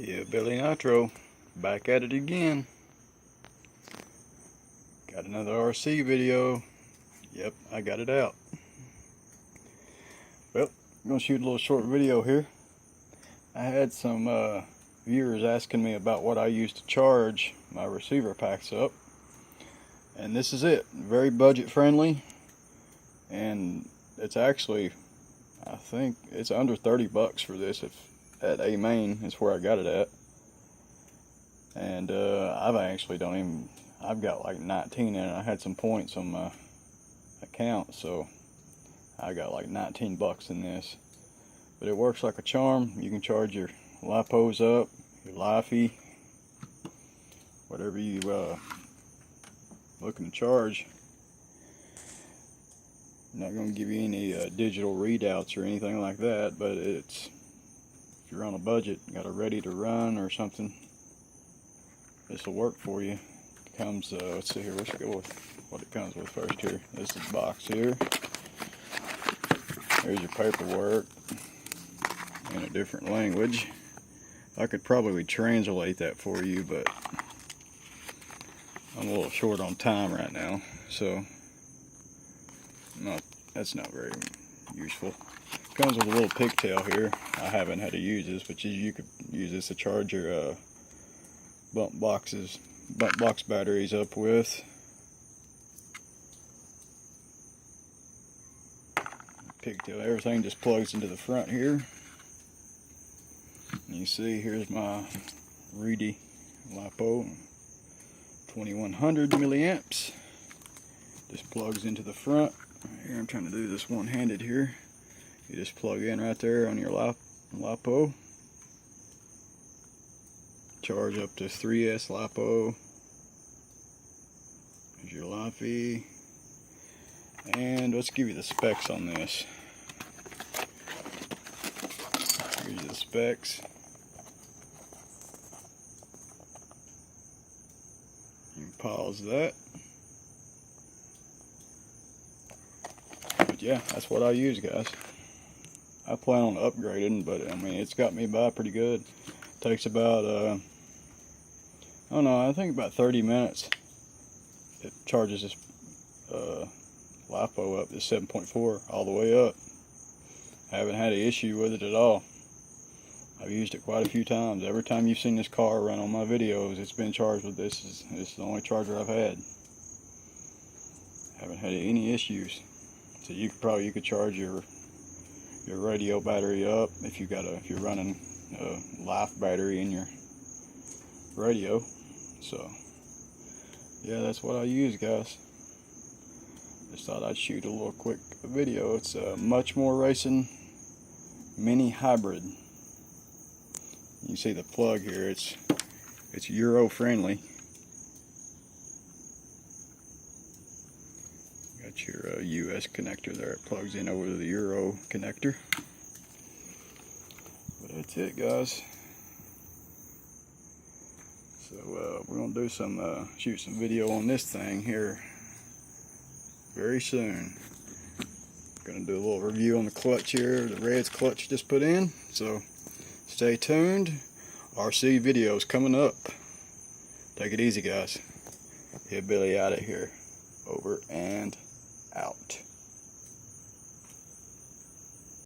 Yeah, Billy Nitro, back at it again. Got another RC video. Yep, I got it out. Well, I'm going to shoot a little short video here. I had some viewers asking me about what I use to charge my receiver packs up. And this is it. Very budget friendly. And it's actually, I think it's under 30 bucks for this at A Main is where I got it at. And I've got like 19 in it. I had some points on my account, so I got like 19 bucks in this. But it works like a charm. You can charge your LiPos up, your Lifey, whatever you looking to charge. I'm not going to give you any digital readouts or anything like that, but if you're on a budget, got a ready to run or something, this will work for you. It comes, let's see here, let's go with what it comes with first here. This is the box here. There's your paperwork in a different language. I could probably translate that for you, but I'm a little short on time right now, so that's not very useful. It comes with a little pigtail here. I haven't had to use this, but you could use this to charge your bump box batteries up with. Pigtail, everything just plugs into the front here. And you see, here's my Reedy LiPo, 2100 milliamps. Just plugs into the front. Here, I'm trying to do this one-handed here. You just plug in right there on your LiPo. Charge up to 3S LiPo. There's your Lifey. And let's give you the specs on this. Here's the specs. You can pause that. But yeah, that's what I use, guys. I plan on upgrading, but I mean, it's got me by pretty good. Takes about, I don't know, I think about 30 minutes. It charges this LiPo up to 7.4 all the way up. I haven't had an issue with it at all. I've used it quite a few times. Every time you've seen this car run on my videos, it's been charged with this. It's the only charger I've had. Haven't had any issues. So you could charge your radio battery up if you're running a life battery in your radio. So yeah, that's what I use, guys. Just thought I'd shoot a little quick video. It's a Muchmore Racing Mini Hybrid. You see the plug here, it's Euro friendly. Got your US connector there. It plugs in over the Euro connector. But that's it, guys. So we're gonna do shoot some video on this thing here very soon. Gonna do a little review on the clutch here, the Red's clutch just put in. So stay tuned. RC videos coming up. Take it easy, guys. Yeah, Billy out of here. Over and out.